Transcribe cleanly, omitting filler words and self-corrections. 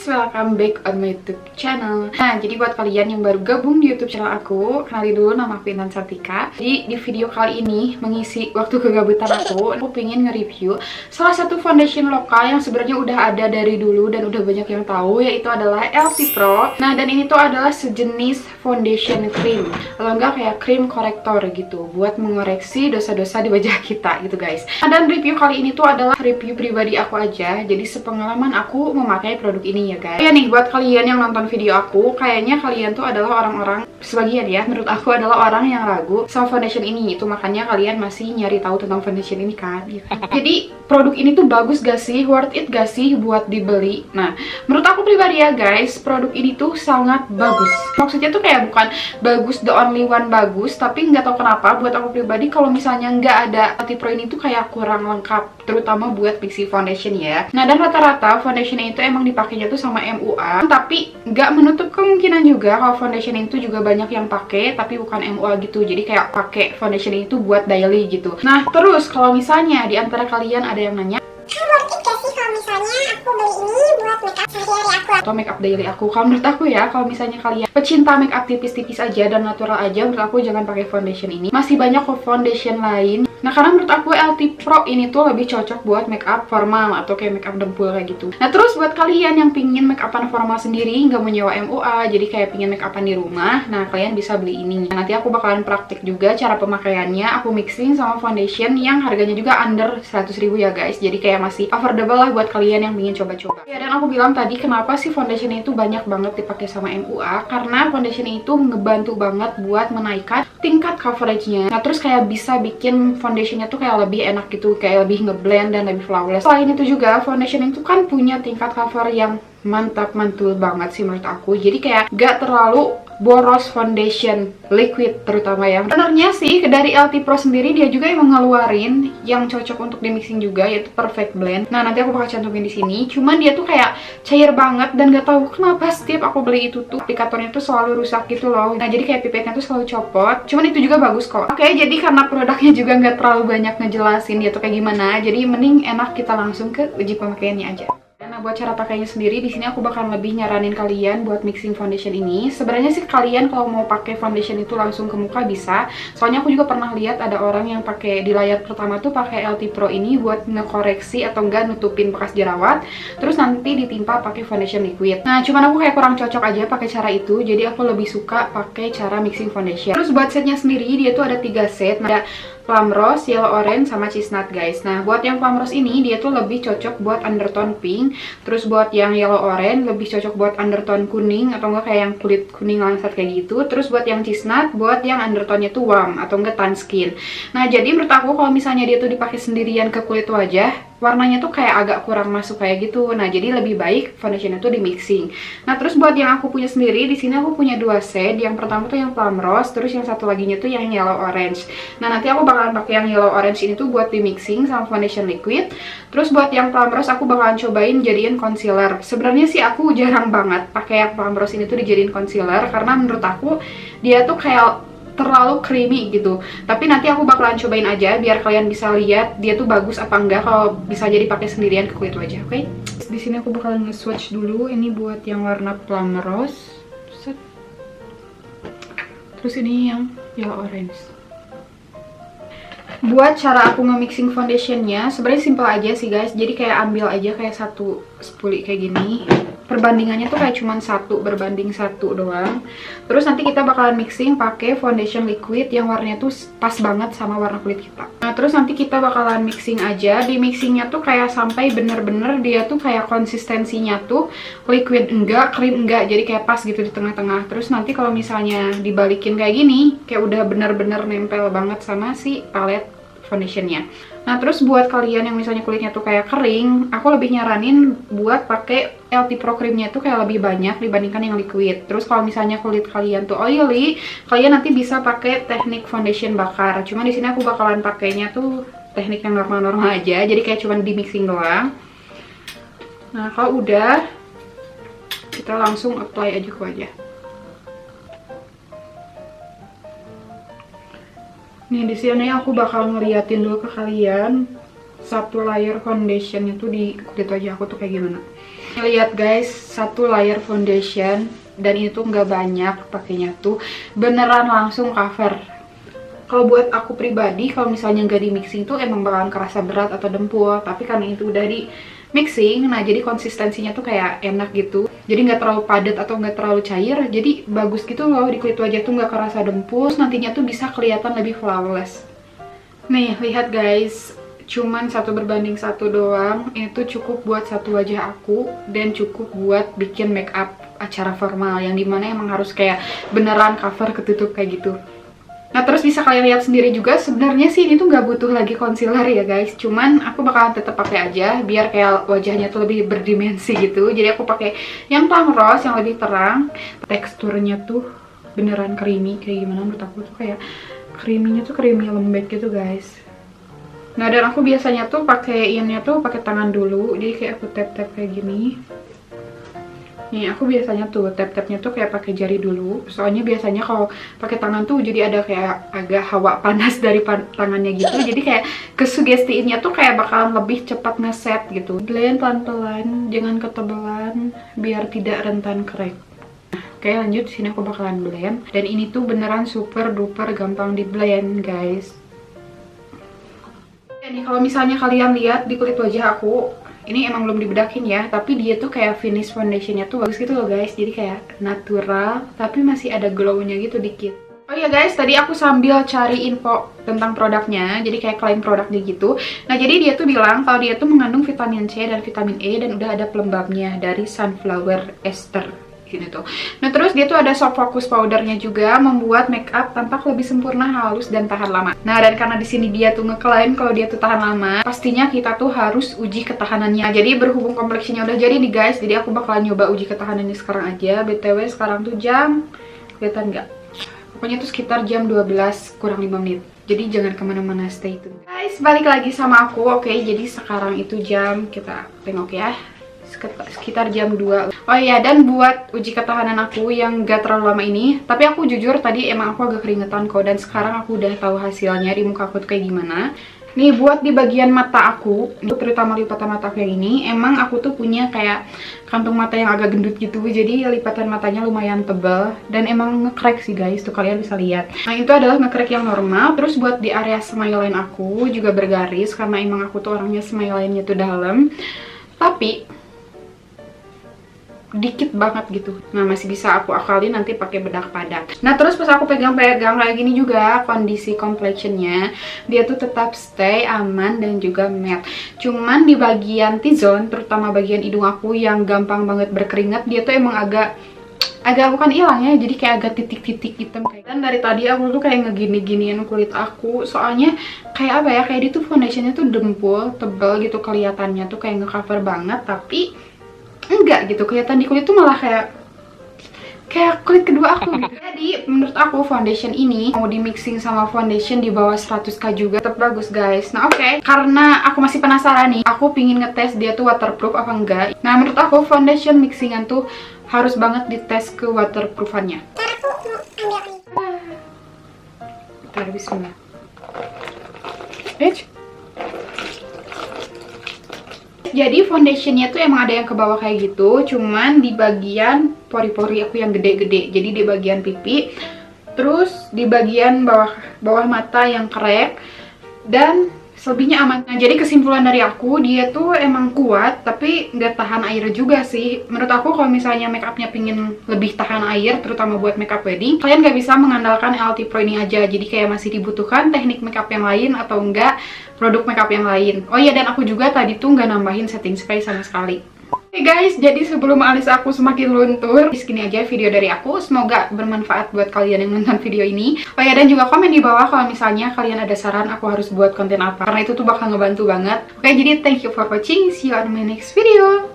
guys, welcome back on my YouTube channel. Nah, jadi buat kalian yang baru gabung di YouTube channel aku, kenalin dulu, nama aku Intan Sartika. Jadi di video kali ini mengisi waktu kegabutan aku pengen nge-review salah satu foundation lokal yang sebenarnya udah ada dari dulu dan udah banyak yang tahu, yaitu adalah LT Pro. Nah, dan ini tuh adalah sejenis foundation cream, kalau enggak kayak cream korektor gitu, buat mengoreksi dosa-dosa di wajah kita gitu guys. Nah, dan review kali ini tuh adalah review pribadi aku aja, jadi sepengalaman aku memakai produk ini ya guys. Ya nih, buat kalian yang nonton video aku, kayaknya kalian tuh adalah orang-orang, sebagian ya, menurut aku adalah orang yang ragu sama foundation ini. Itu makanya kalian masih nyari tahu tentang foundation ini kan gitu. Jadi produk ini tuh bagus gak sih, worth it gak sih buat dibeli? Nah, menurut aku pribadi ya guys, produk ini tuh sangat bagus. Maksudnya tuh kayak bukan bagus the only one bagus, tapi nggak tahu kenapa buat aku pribadi kalau misalnya nggak ada LT Pro ini tuh kayak kurang lengkap, terutama buat mixing foundation ya. Nah, dan rata-rata foundation itu emang dipakainya tuh sama MUA, tapi nggak menutup kemungkinan juga kalau foundation itu juga banyak yang pakai tapi bukan MUA gitu. Jadi kayak pakai foundation itu buat daily gitu. Nah, terus kalau misalnya di antara kalian ada yang nanya, worth it gak sih kalau misalnya aku beli ini buat makeup sehari-hari aku atau makeup daily aku? Kalau menurut aku ya, kalau misalnya kalian pecinta makeup tipis-tipis aja dan natural aja, menurut aku jangan pakai foundation ini. Masih banyak kok foundation lain. Nah, karena menurut aku LT Pro ini tuh lebih cocok buat makeup formal atau kayak makeup dempul kayak gitu. Nah, terus buat kalian yang pingin makeupan formal sendiri, nggak mau nyewa MUA, jadi kayak pingin makeupan di rumah, nah kalian bisa beli ini. Nah, nanti aku bakalan praktik juga cara pemakaiannya. Aku mixing sama foundation yang harganya juga under 100.000 ya guys. Jadi kayak masih affordable lah buat kalian yang pingin coba-coba. Ya, dan aku bilang tadi kenapa sih foundation itu banyak banget dipakai sama MUA? Karena foundation itu ngebantu banget buat menaikkan tingkat coveragenya. Nah, terus kayak bisa bikin foundationnya tuh kayak lebih enak gitu, kayak lebih ngeblend dan lebih flawless. Selain itu juga foundation itu kan punya tingkat cover yang mantap, mantul banget sih menurut aku. Jadi kayak gak terlalu boros foundation liquid terutama ya. Sebenarnya sih dari LT Pro sendiri dia juga emang ngeluarin yang cocok untuk di mixing juga, yaitu Perfect Blend. Nah, nanti aku bakal cantumin di sini. Cuman dia tuh kayak cair banget dan gak tahu kenapa setiap aku beli itu tuh aplikatornya tuh selalu rusak gitu loh. Nah, jadi kayak pipetnya tuh selalu copot. Cuman itu juga bagus kok. Oke, jadi karena produknya juga nggak terlalu banyak ngejelasin dia tuh kayak gimana, jadi mending enak kita langsung ke uji pemakaiannya aja. Nah, buat cara pakainya sendiri, di sini aku bakal lebih nyaranin kalian buat mixing foundation ini. Sebenarnya sih kalian kalau mau pakai foundation itu langsung ke muka bisa. Soalnya aku juga pernah lihat ada orang yang pakai di layar pertama tuh pakai LT Pro ini buat ngekoreksi atau enggak nutupin bekas jerawat. Terus nanti ditimpa pakai foundation liquid. Nah, cuman aku kayak kurang cocok aja pakai cara itu. Jadi aku lebih suka pakai cara mixing foundation. Terus buat setnya sendiri dia tuh ada 3 set. Nah, ada plum rose, yellow orange, sama chestnut guys. Nah, buat yang plum rose ini dia tuh lebih cocok buat undertone pink. Terus buat yang yellow orange lebih cocok buat undertone kuning atau enggak kayak yang kulit kuning langsat kayak gitu. Terus buat yang chestnut buat yang undertone-nya tuh warm atau enggak tan skin. Nah, jadi menurut aku kalau misalnya dia tuh dipakai sendirian ke kulit wajah, warnanya tuh kayak agak kurang masuk kayak gitu. Nah, jadi lebih baik foundationnya tuh di mixing. Nah, terus buat yang aku punya sendiri, di sini aku punya 2 set. Yang pertama tuh yang plum rose, terus yang satu laginya tuh yang yellow orange. Nah, nanti aku bakalan pakai yang yellow orange ini tuh buat di mixing sama foundation liquid. Terus buat yang plum rose aku bakalan cobain jadiin concealer. Sebenarnya sih aku jarang banget pakai yang plum rose ini tuh dijadiin concealer karena menurut aku dia tuh kayak terlalu creamy gitu. Tapi nanti aku bakalan cobain aja biar kalian bisa lihat dia tuh bagus apa enggak kalau bisa jadi pakai sendirian ke kulit wajah, oke? Di sini aku bakalan nge-swatch dulu. Ini buat yang warna plum rose. Set. Terus ini yang yellow orange. Buat cara aku nge-mixing foundationnya sebenarnya simple aja sih guys. Jadi kayak ambil aja kayak satu spoolie kayak gini. Perbandingannya tuh kayak cuman 1 berbanding 1 doang. Terus nanti kita bakalan mixing pakai foundation liquid yang warnanya tuh pas banget sama warna kulit kita. Nah, terus nanti kita bakalan mixing aja. Di mixingnya tuh kayak sampai bener-bener dia tuh kayak konsistensinya tuh liquid enggak, cream enggak. Jadi kayak pas gitu di tengah-tengah. Terus nanti kalau misalnya dibalikin kayak gini, kayak udah bener-bener nempel banget sama si palette foundationnya. Nah, terus buat kalian yang misalnya kulitnya tuh kayak kering, aku lebih nyaranin buat pakai LT Pro creamnya tuh kayak lebih banyak dibandingkan yang liquid. Terus kalau misalnya kulit kalian tuh oily, kalian nanti bisa pakai teknik foundation bakar. Cuma di sini aku bakalan pakainya tuh teknik yang normal-normal aja, jadi kayak cuman di mixing doang. Nah, kalau udah, kita langsung apply aja ke wajah. Nih, di sini aku bakal ngeliatin dulu ke kalian satu layer foundation itu di kulit wajah aku tuh kayak gimana. Lihat guys, satu layer foundation, dan ini tuh nggak banyak pakainya tuh, beneran langsung cover. Kalau buat aku pribadi, kalau misalnya nggak di mixing tuh emang bakalan kerasa berat atau dempul. Tapi karena itu udah di mixing, nah jadi konsistensinya tuh kayak enak gitu. Jadi nggak terlalu padat atau nggak terlalu cair. Jadi bagus gitu loh, di kulit wajah tuh nggak kerasa dempul. Nantinya tuh bisa kelihatan lebih flawless. Nih, lihat guys. Cuman 1:1 doang. Ini tuh cukup buat satu wajah aku. Dan cukup buat bikin make up acara formal. Yang dimana emang harus kayak beneran cover ketutup kayak gitu. Nah terus bisa kalian lihat sendiri juga, sebenarnya sih ini tuh nggak butuh lagi concealer ya guys. Cuman aku bakalan tetap pakai aja biar kayak wajahnya tuh lebih berdimensi gitu. Jadi aku pakai yang plum rose yang lebih terang. Teksturnya tuh beneran creamy, kayak gimana menurut aku tuh kayak creamy-nya tuh creamy lembek gitu guys. Nah dan aku biasanya tuh pakaiinnya tuh pakai tangan dulu. Jadi kayak aku tap-tap kayak gini. Nih aku biasanya tuh tap-tapnya tuh kayak pakai jari dulu. Soalnya biasanya kalau pakai tangan tuh jadi ada kayak agak hawa panas dari tangannya gitu. Jadi kayak kesugestiinnya tuh kayak bakalan lebih cepat ngeset gitu. Blend pelan-pelan, jangan ketebalan biar tidak rentan crack. Nah, oke lanjut, sini aku bakalan blend. Dan ini tuh beneran super duper gampang di blend guys. Nih kalau misalnya kalian lihat di kulit wajah aku, ini emang belum dibedakin ya, tapi dia tuh kayak finish foundationnya tuh bagus gitu loh guys. Jadi kayak natural, tapi masih ada glow-nya gitu dikit. Oh iya guys, tadi aku sambil cari info tentang produknya, jadi kayak klaim produknya gitu. Nah jadi dia tuh bilang kalau dia tuh mengandung vitamin C dan vitamin E dan udah ada pelembabnya dari sunflower ester. Gitu tuh. Nah terus dia tuh ada soft focus powdernya juga, membuat make up tampak lebih sempurna, halus dan tahan lama. Nah dan karena di sini dia tuh ngeklaim kalau dia tuh tahan lama, pastinya kita tuh harus uji ketahanannya. Nah, jadi berhubung kompleksinya udah jadi nih guys, jadi aku bakalan nyoba uji ketahanannya sekarang aja. BTW sekarang tuh jam, kelihatan nggak? Pokoknya tuh sekitar jam 12 kurang 5 menit. Jadi jangan kemana-mana, stay tune. Guys, balik lagi sama aku. Oke, jadi sekarang itu jam, kita tengok ya, sekitar jam 2. Oh iya, dan buat uji ketahanan aku yang gak terlalu lama ini, tapi aku jujur tadi emang aku agak keringetan kok, dan sekarang aku udah tahu hasilnya di muka aku tuh kayak gimana. Nih buat di bagian mata aku, terutama lipatan mata aku yang ini, emang aku tuh punya kayak kantung mata yang agak gendut gitu, jadi lipatan matanya lumayan tebal dan emang nge-crack sih guys, tuh kalian bisa lihat. Nah itu adalah nge-crack yang normal. Terus buat di area smile line aku juga bergaris, karena emang aku tuh orangnya smile line-nya tuh dalam, tapi dikit banget gitu. Nah masih bisa aku akali nanti pakai bedak padat. Nah terus pas aku pegang-pegang kayak gini juga, kondisi complexionnya dia tuh tetap stay aman dan juga matte. Cuman di bagian T-zone, terutama bagian hidung aku yang gampang banget berkeringat, dia tuh emang agak bukan hilang ya, jadi kayak agak titik-titik hitam kayak. Dan dari tadi aku tuh kayak ngegini-giniin kulit aku, soalnya kayak apa ya, kayak dia tuh foundationnya tuh dempul, tebel gitu kelihatannya tuh kayak ngecover banget, tapi enggak gitu, kelihatan di kulit tuh malah kayak kulit kedua aku gitu. Jadi menurut aku foundation ini mau di mixing sama foundation di bawah 100k juga tetap bagus guys. Nah oke, karena aku masih penasaran nih, aku pingin ngetes dia tuh waterproof apa enggak. Nah menurut aku foundation mixingan tuh harus banget dites ke waterproofannya. Bentar, bismillah. Jadi foundationnya tuh emang ada yang ke bawah kayak gitu, cuman di bagian pori-pori aku yang gede-gede. Jadi di bagian pipi, terus di bagian bawah mata yang crack, dan selebihnya aman. Nah jadi kesimpulan dari aku, dia tuh emang kuat tapi nggak tahan air juga sih. Menurut aku kalau misalnya make upnya pingin lebih tahan air, terutama buat make up wedding, kalian nggak bisa mengandalkan LT Pro ini aja. Jadi kayak masih dibutuhkan teknik make up yang lain atau enggak produk make up yang lain. Oh iya, dan aku juga tadi tuh nggak nambahin setting spray sama sekali. Oke guys, jadi sebelum alis aku semakin luntur, segini aja video dari aku. Semoga bermanfaat buat kalian yang nonton video ini. Oh ya, dan juga komen di bawah kalau misalnya kalian ada saran aku harus buat konten apa, karena itu tuh bakal ngebantu banget. Oke, jadi thank you for watching. See you on my next video.